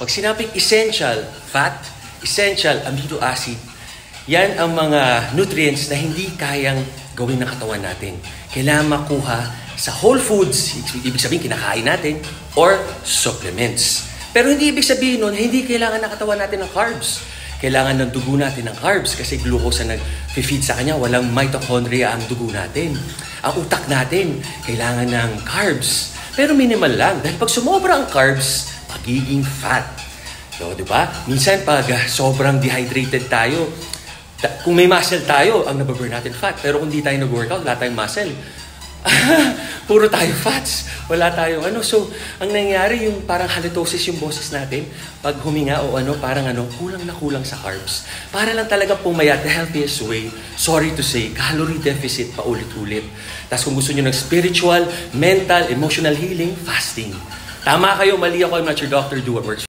Pag sinabing essential fat, essential amino acid, yan ang mga nutrients na hindi kayang gawin ng katawan natin. Kailangan makuha sa whole foods, ibig sabihin kinakain natin, or supplements. Pero hindi ibig sabihin nun, hindi kailangan ng katawan natin ng carbs. Kailangan ng dugo natin ng carbs kasi glucose ang nag-feed sa kanya, walang mitochondria ang dugo natin. Ang utak natin, kailangan ng carbs. Pero minimal lang, dahil pag sumobra ang carbs, magiging fat. So, di ba? Minsan pag sobrang dehydrated tayo, kung may muscle tayo, ang nababurn natin fat. Pero kung di tayo nag-workout, wala tayong muscle. Puro tayo fats. Wala tayong ano. So, ang nangyayari yung parang halitosis yung boses natin. Pag huminga o parang kulang na kulang sa carbs. Para lang talaga pumayat the healthiest way. Sorry to say, calorie deficit paulit-ulit. Tapos kung gusto nyo ng spiritual, mental, emotional healing, fasting. Tama kayo, mali ako, I'm not your doctor, do what works.